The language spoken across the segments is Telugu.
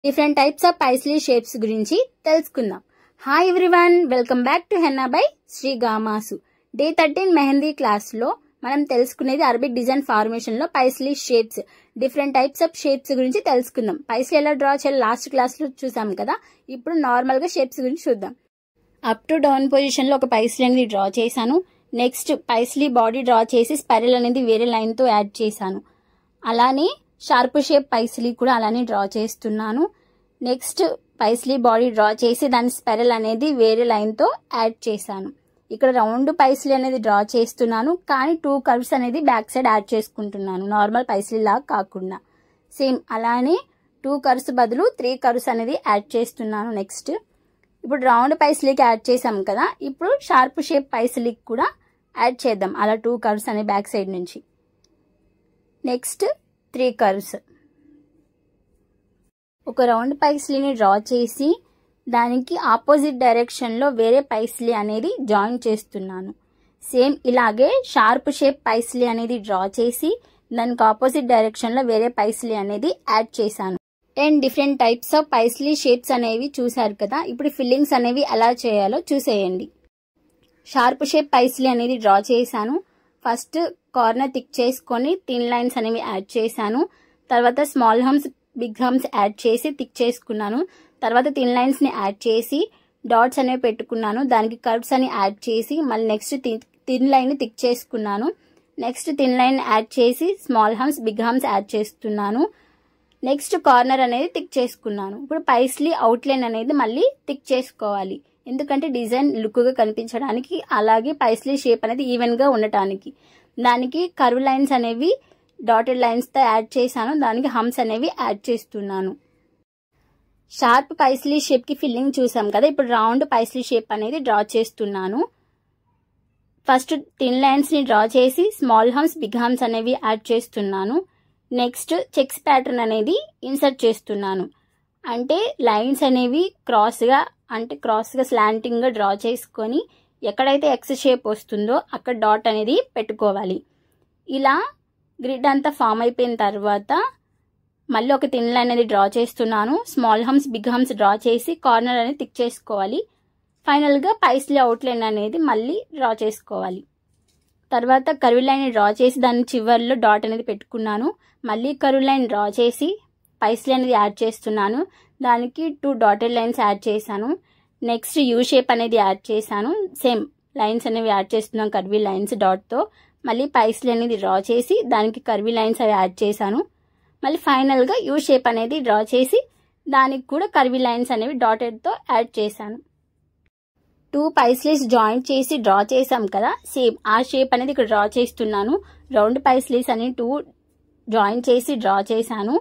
Different types of paisley shapes గురించి తెలుసుకుందాం. Hi everyone, welcome back to henna by Shri Gamasu. Day 13 mehndi class లో మనం తెలుసుకునేది అరబిక్ డిజైన్ ఫార్మేషన్ లో paisley shapes, different types of shapes గురించి తెలుసుకుందాం. పైస్లీ ఎలా డ్రా చేయాలి లాస్ట్ క్లాస్ లో చూసాం కదా. ఇప్పుడు నార్మల్ గా షేప్స్ గురించి చూద్దాం. అప్ టు డౌన్ పొజిషన్ లో ఒక పైస్లీ అనేది డ్రా చేశాను. నెక్స్ట్ పైస్లీ బాడీ డ్రా చేసి స్పైరల్ అనేది వేరే లైన్ తో యాడ్ చేశాను. అలానే షార్ప్ షేప్ పైస్లీ కూడా అలానే డ్రా చేస్తున్నాను. నెక్స్ట్ పైస్లీ బాడీ డ్రా చేసి దాని స్పైరల్ అనేది వేరే లైన్ తో యాడ్ చేశాను. ఇక్కడ రౌండ్ పైస్లీ అనేది డ్రా చేస్తున్నాను, కానీ 2 కర్వ్స్ అనేది బ్యాక్ సైడ్ యాడ్ చేసుకుంటున్నాను, నార్మల్ పైస్లీ లాగా కాకుండా. సేమ్ అలానే 2 కర్వ్స్ బదులు 3 కర్వ్స్ అనేది యాడ్ చేస్తున్నాను. నెక్స్ట్ ఇప్పుడు రౌండ్ పైస్లీకి యాడ్ చేసాం కదా, ఇప్పుడు షార్ప్ షేప్ పైస్లీకి కూడా యాడ్ చేద్దాం. అలా 2 కర్వ్స్ అనే బ్యాక్ సైడ్ నుంచి. Next 3 curves. ఒక రౌండ్ పైస్లీని డ్రా చేసి దానికి ఆపోజిట్ డైరెక్షన్ లో వేరే పైస్లీ అనేది జాయిన్ చేస్తున్నాను. సేమ్ ఇలాగే షార్ప్ షేప్ పైస్లీ అనేది డ్రా చేసి దానికి ఆపోజిట్ డైరెక్షన్ లో వేరే పైస్లీ అనేది యాడ్ చేశాను. 10 different types of paisley shapes అనేవి చూసారు కదా. ఇప్పుడు ఫిల్లింగ్స్ అనేవి ఎలా చేయాలో చూసేయండి. షార్ప్ షేప్ పైస్లీ అనేది డ్రా చేశాను. ఫస్ట్ కార్నర్ థిక్ చేసుకొని థిన్ లైన్స్ అనేవి యాడ్ చేశాను. తర్వాత small humps big humps add చేసి థిక్ చేసుకున్నాను. తర్వాత థిన్ లైన్స్ ని యాడ్ చేసి డాట్స్ అనేవి పెట్టుకున్నాను. దానికి కర్వ్స్ అని యాడ్ చేసి మళ్ళీ నెక్స్ట్ థిన్ లైన్ ని థిక్ చేసుకున్నాను. నెక్స్ట్ థిన్ లైన్ యాడ్ చేసి small humps big humps add చేస్తున్నాను. నెక్స్ట్ కార్నర్ అనేది థిక్ చేసుకున్నాను. ఇప్పుడు పైస్లీ అవుట్ లైన్ అనేది మళ్ళీ థిక్ చేసుకోవాలి, ఎందుకంటే డిజైన్ లుక్ గా కనిపించడానికి, అలాగే పైస్లీ షేప్ అనేది ఈవెన్ గా ఉండటానికి. దానికి కర్వ్ లైన్స్ అనేవి డాటెడ్ లైన్స్ తో యాడ్ చేశాను. దానికి హమ్స్ అనేవి యాడ్ చేస్తున్నాను. షార్ప్ పైస్లీ షేప్ కి ఫిల్లింగ్ చూసాం కదా. ఇప్పుడు రౌండ్ పైస్లీ షేప్ అనేది డ్రా చేస్తున్నాను. ఫస్ట్ థిన్ లైన్స్ ని డ్రా చేసి స్మాల్ హమ్స్ బిగ్ హమ్స్ అనేవి యాడ్ చేస్తున్నాను. నెక్స్ట్ చెక్స్ ప్యాటర్న్ అనేది ఇన్సర్ట్ చేస్తున్నాను. అంటే లైన్స్ అనేవి క్రాస్ గా స్లాంటింగ్ గా డ్రా చేసుకొని ఎక్కడైతే ఎక్స్ షేప్ వస్తుందో అక్కడ డాట్ అనేది పెట్టుకోవాలి. ఇలా గ్రిడ్ అంతా ఫామ్ అయిపోయిన తర్వాత మళ్ళీ ఒక థిన్ లైన్ అనేది డ్రా చేస్తున్నాను. Small humps big humps draw చేసి కార్నర్ అనేది థిక్ చేసుకోవాలి. ఫైనల్ గా పైస్లీ అవుట్ లైన్ అనేది మళ్ళీ డ్రా చేసుకోవాలి. తర్వాత కర్వ్ లైన్ డ్రా చేసి దాని చివర్లో డాట్ అనేది పెట్టుకున్నాను. మళ్ళీ కర్వ్ లైన్ డ్రా చేసి పైస్లీ అనేది యాడ్ చేస్తున్నాను. దానికి 2 డాటెడ్ లైన్స్ యాడ్ చేశాను. నెక్స్ట్ యూ షేప్ అనేది యాడ్ చేశాను. సేమ్ లైన్స్ అనేవి యాడ్ చేస్తున్నాను, కర్వీ లైన్స్ డాట్ తో. మళ్ళీ పైస్లీ అనేది డ్రా చేసి దానికి కర్వీ లైన్స్ అవి యాడ్ చేశాను. మళ్ళీ ఫైనల్ గా యూ షేప్ అనేది డ్రా చేసి దానికి కూడా కర్వీ లైన్స్ అనేవి డాటెడ్ తో యాడ్ చేశాను. 2 పైస్లీస్ జాయింట్ చేసి డ్రా చేసాం కదా, సేమ్ ఆ షేప్ అనేది ఇక్కడ డ్రా చేస్తున్నాను. రౌండ్ పైస్లీస్ అని 2 జాయిన్ చేసి డ్రా చేశాను.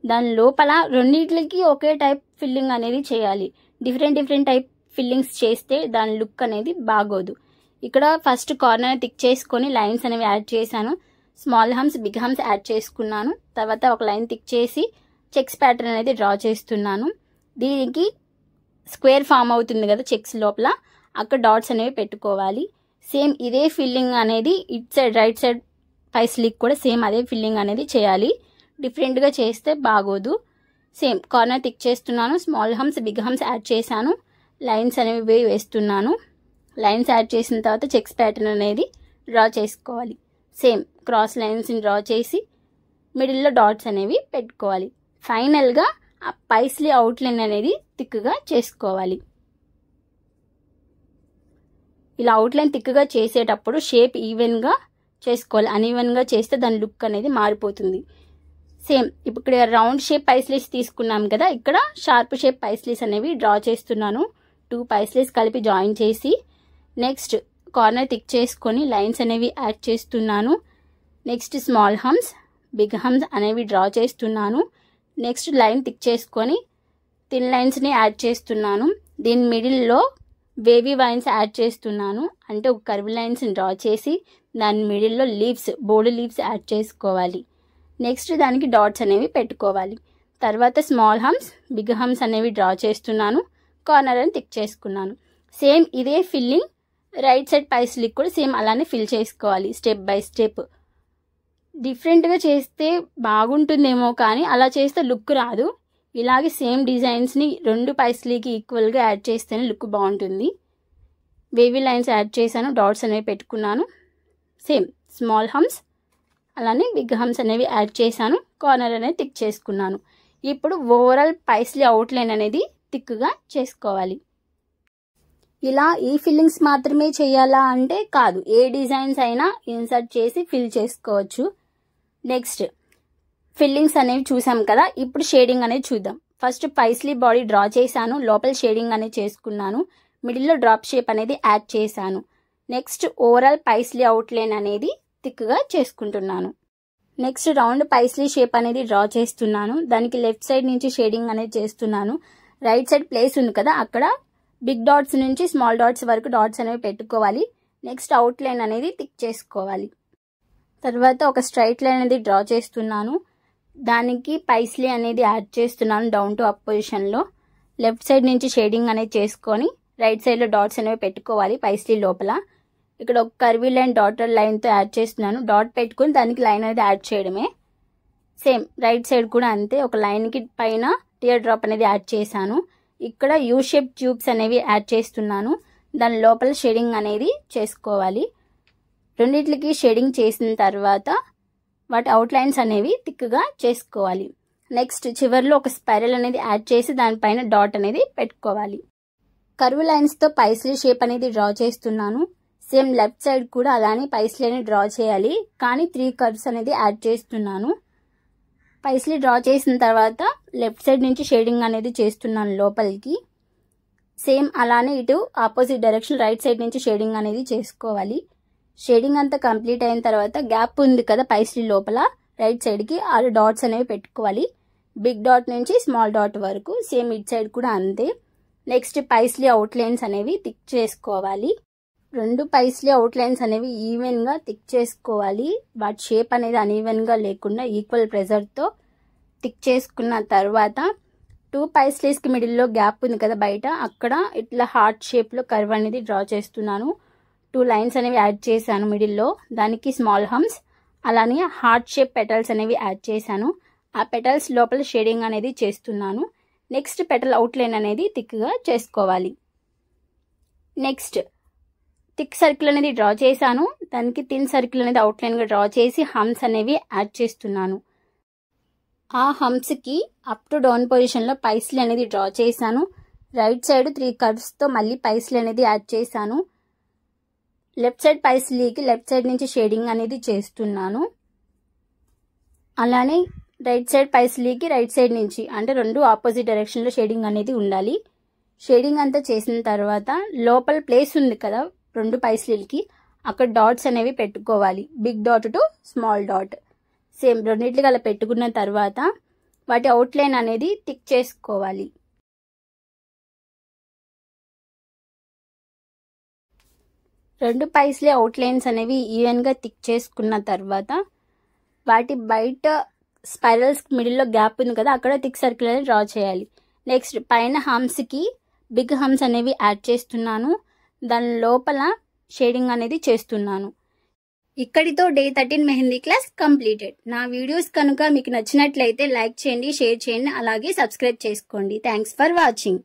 దాని లోపల రెండింటికి ఒకే టైప్ ఫిల్లింగ్ అనేది చేయాలి. డిఫరెంట్ టైప్ ఫిల్లింగ్స్ చేస్తే దాని లుక్ అనేది బాగోదు. ఇక్కడ ఫస్ట్ కార్నర్ థిక్ చేసుకొని లైన్స్ అనేవి యాడ్ చేశాను. Small humps big humps add చేసుకున్నాను. తర్వాత ఒక లైన్ థిక్ చేసి చెక్స్ ప్యాటర్న్ అనేది డ్రా చేస్తున్నాను. దీనికి స్క్వేర్ ఫామ్ అవుతుంది కదా చెక్స్ లోపల, అక్కడ డాట్స్ అనేవి పెట్టుకోవాలి. సేమ్ ఇదే ఫిల్లింగ్ అనేది ఇట్ సైడ్ రైట్ సైడ్ పైస్లీకి కూడా సేమ్ అదే ఫిల్లింగ్ అనేది చేయాలి. డిఫరెంట్ గా చేస్తే బాగోదు. సేమ్ కార్నర్ థిక్ చేస్తున్నాను. Small humps big humps add చేశాను. లైన్స్ అనేవి వేస్తున్నాను. లైన్స్ యాడ్ చేసిన తర్వాత చెక్స్ ప్యాటర్న్ అనేది డ్రా చేసుకోవాలి. సేమ్ క్రాస్ లైన్స్ డ్రా చేసి మిడిల్లో డాట్స్ అనేవి పెట్టుకోవాలి. ఫైనల్ గా ఆ పైస్లీ అవుట్ లైన్ అనేది థిక్గా చేసుకోవాలి. ఇలా అవుట్ లైన్ థిక్గా చేసేటప్పుడు షేప్ ఈవెన్ గా చేసుకోవాలి. అన్ఈవెన్ గా చేస్తే దాని లుక్ అనేది మారిపోతుంది. సేమ్ ఇప్పుడు ఇక్కడ రౌండ్ షేప్ పైస్లీస్ తీసుకున్నాం కదా, ఇక్కడ షార్ప్ షేప్ పైస్లీస్ అనేవి డ్రా చేస్తున్నాను. 2 పైస్లీస్ కలిపి జాయిన్ చేసి నెక్స్ట్ కార్నర్ థిక్ చేసుకొని లైన్స్ అనేవి యాడ్ చేస్తున్నాను. Next small humps big humps అనేవి డ్రా చేస్తున్నాను. నెక్స్ట్ లైన్ థిక్ చేసుకొని థిన్ లైన్స్ ని యాడ్ చేస్తున్నాను. దీని మిడిల్లో వేవీ వైన్స్ యాడ్ చేస్తున్నాను. అంటే ఒక కర్వ్ లైన్స్ డ్రా చేసి దాని మిడిల్లో బోర్డు లీవ్స్ యాడ్ చేసుకోవాలి. నెక్స్ట్ దానికి డాట్స్ అనేవి పెట్టుకోవాలి. తర్వాత స్మాల్ హమ్స్ బిగ్ హమ్స్ అనేవి డ్రా చేస్తున్నాను. కార్నర్ అని థిక్ చేసుకున్నాను. సేమ్ ఇదే ఫిల్లింగ్ రైట్ సైడ్ పైస్లీకి కూడా సేమ్ అలానే ఫిల్ చేసుకోవాలి, స్టెప్ బై స్టెప్. డిఫరెంట్గా చేస్తే బాగుంటుందేమో, కానీ అలా చేస్తే లుక్ రాదు. ఇలాగే సేమ్ డిజైన్స్ని 2 పైస్లీకి ఈక్వల్గా యాడ్ చేస్తేనే లుక్ బాగుంటుంది. వేవీ లైన్స్ యాడ్ చేశాను, డాట్స్ అనేవి పెట్టుకున్నాను. సేమ్ స్మాల్ హమ్స్ అలానే బిగ్ హమ్స్ అనేవి యాడ్ చేశాను. కార్నర్ అనేది థిక్ చేసుకున్నాను. ఇప్పుడు ఓవరాల్ పైస్లీ అవుట్లైన్ అనేది థిక్గా చేసుకోవాలి. ఇలా ఈ ఫిల్లింగ్స్ మాత్రమే చేయాలా అంటే కాదు, ఏ డిజైన్స్ అయినా ఇన్సర్ట్ చేసి ఫిల్ చేసుకోవచ్చు. నెక్స్ట్ ఫిల్లింగ్స్ అనేవి చూసాం కదా, ఇప్పుడు షేడింగ్ అనేది చూద్దాం. ఫస్ట్ పైస్లీ బాడీ డ్రా చేశాను, లోపల షేడింగ్ అనేది చేసుకున్నాను, మిడిల్లో డ్రాప్ షేప్ అనేది యాడ్ చేశాను. నెక్స్ట్ ఓవరాల్ పైస్లీ అవుట్లైన్ అనేది థిక్గా చేసుకుంటున్నాను. నెక్స్ట్ రౌండ్ పైస్లీ షేప్ అనేది డ్రా చేస్తున్నాను. దానికి లెఫ్ట్ సైడ్ నుంచి షేడింగ్ అనేది చేస్తున్నాను. రైట్ సైడ్ ప్లేస్ ఉంది కదా, అక్కడ బిగ్ డాట్స్ నుంచి స్మాల్ డాట్స్ వరకు డాట్స్ అనేవి పెట్టుకోవాలి. నెక్స్ట్ అవుట్లైన్ అనేది థిక్ చేసుకోవాలి. తర్వాత ఒక స్ట్రైట్ లైన్ అనేది డ్రా చేస్తున్నాను. దానికి పైస్లీ అనేది యాడ్ చేస్తున్నాను డౌన్ టు అప్ పొజిషన్లో. లెఫ్ట్ సైడ్ నుంచి షేడింగ్ అనేది చేసుకొని రైట్ సైడ్లో డాట్స్ అనేవి పెట్టుకోవాలి పైస్లీ లోపల. ఇక్కడ ఒక కర్వీ లైన్ డాటర్ లైన్తో యాడ్ చేస్తున్నాను. డాట్ పెట్టుకుని దానికి లైన్ అనేది యాడ్ చేయడమే. సేమ్ రైట్ సైడ్ కూడా అంతే, ఒక లైన్కి పైన టియర్ డ్రాప్ అనేది యాడ్ చేశాను. ఇక్కడ యూ షేప్ ట్యూబ్స్ అనేవి యాడ్ చేస్తున్నాను. దాని లోపల షేడింగ్ అనేది చేసుకోవాలి. రెండిట్లకి షేడింగ్ చేసిన తర్వాత వాటి అవుట్లైన్స్ అనేవి థిక్గా చేసుకోవాలి. నెక్స్ట్ చివర్లో ఒక స్పైరల్ అనేది యాడ్ చేసి దానిపైన డాట్ అనేది పెట్టుకోవాలి. కర్వ్ లైన్స్తో పైస్లీ షేప్ అనేది డ్రా చేస్తున్నాను. సేమ్ లెఫ్ట్ సైడ్ కూడా అలానే పైస్లీ అనేది డ్రా చేయాలి, కానీ 3 కర్వ్స్ అనేది యాడ్ చేస్తున్నాను. పైస్లీ డ్రా చేసిన తర్వాత లెఫ్ట్ సైడ్ నుంచి షేడింగ్ అనేది చేస్తున్నాను లోపలికి. సేమ్ అలానే ఇటు ఆపోజిట్ డైరెక్షన్ రైట్ సైడ్ నుంచి షేడింగ్ అనేది చేసుకోవాలి. షేడింగ్ అంతా కంప్లీట్ అయిన తర్వాత గ్యాప్ ఉంది కదా పైస్లీ లోపల, రైట్ సైడ్కి 6 డాట్స్ అనేవి పెట్టుకోవాలి. బిగ్ డాట్ నుంచి స్మాల్ డాట్ వరకు. సేమ్ ఇట్ సైడ్ కూడా అంతే. నెక్స్ట్ పైస్లీ అవుట్లైన్స్ అనేవి థిక్ చేసుకోవాలి. 2 పైస్లీ అవుట్లైన్స్ అనేవి ఈవెన్గా థిక్ చేసుకోవాలి. వాటి షేప్ అనేది అన్ఈవెన్గా లేకుండా ఈక్వల్ ప్రెజర్తో థిక్ చేసుకున్న తర్వాత 2 పైస్లీస్కి మిడిల్లో గ్యాప్ ఉంది కదా బయట, అక్కడ ఇట్లా హార్ట్ షేప్లో కర్వ్ అనేది డ్రా చేస్తున్నాను. 2 లైన్స్ అనేవి యాడ్ చేశాను మిడిల్లో. దానికి స్మాల్ హమ్స్ అలానే హార్ట్ షేప్ పెటల్స్ అనేవి యాడ్ చేశాను. ఆ పెటల్స్ లోపల షేడింగ్ అనేది చేస్తున్నాను. నెక్స్ట్ పెటల్ అవుట్లైన్ అనేది థిక్గా చేసుకోవాలి. నెక్స్ట్ థిక్ సర్కిల్ అనేది డ్రా చేశాను. దానికి థిన్ సర్కిల్ అనేది అవుట్లైన్గా డ్రా చేసి హమ్స్ అనేవి యాడ్ చేస్తున్నాను. ఆ హమ్స్కి అప్ టు డౌన్ పొజిషన్లో పైస్లీ అనేది డ్రా చేశాను. రైట్ సైడ్ 3 కర్వ్స్తో మళ్ళీ పైస్లీ అనేది యాడ్ చేశాను. లెఫ్ట్ సైడ్ పైస్లీకి లెఫ్ట్ సైడ్ నుంచి షేడింగ్ అనేది చేస్తున్నాను. అలానే రైట్ సైడ్ పైస్లీకి రైట్ సైడ్ నుంచి, అంటే 2 ఆపోజిట్ డైరెక్షన్లో షేడింగ్ అనేది ఉండాలి. షేడింగ్ అంతా చేసిన తర్వాత లోపల ప్లేస్ ఉంది కదా 2 పైస్లీలకి, అక్కడ డాట్స్ అనేవి పెట్టుకోవాలి. Big dot to small dot. Same రెండింటికి అలా పెట్టుకున్న తర్వాత వాటి అవుట్లైన్ అనేది థిక్ చేసుకోవాలి. రెండు పైస్లీ అవుట్లైన్స్ అనేవి ఈవెన్గా థిక్ చేసుకున్న తర్వాత వాటి బయట స్పైరల్స్ మిడిల్లో గ్యాప్ ఉంది కదా, అక్కడ థిక్ సర్కిల్ అనేది డ్రా చేయాలి. నెక్స్ట్ పైన హమ్స్కి బిగ్ హమ్స్ అనేవి యాడ్ చేస్తున్నాను. దాని లోపల షేడింగ్ అనేది చేస్తున్నాను. ఇక్కడితో డే 13 మెహందీ క్లాస్ కంప్లీటెడ్. నా వీడియోస్ కనుక మీకు నచ్చినట్లయితే లైక్ చేయండి, షేర్ చేయండి, అలాగే సబ్స్క్రైబ్ చేసుకోండి. Thanks for watching.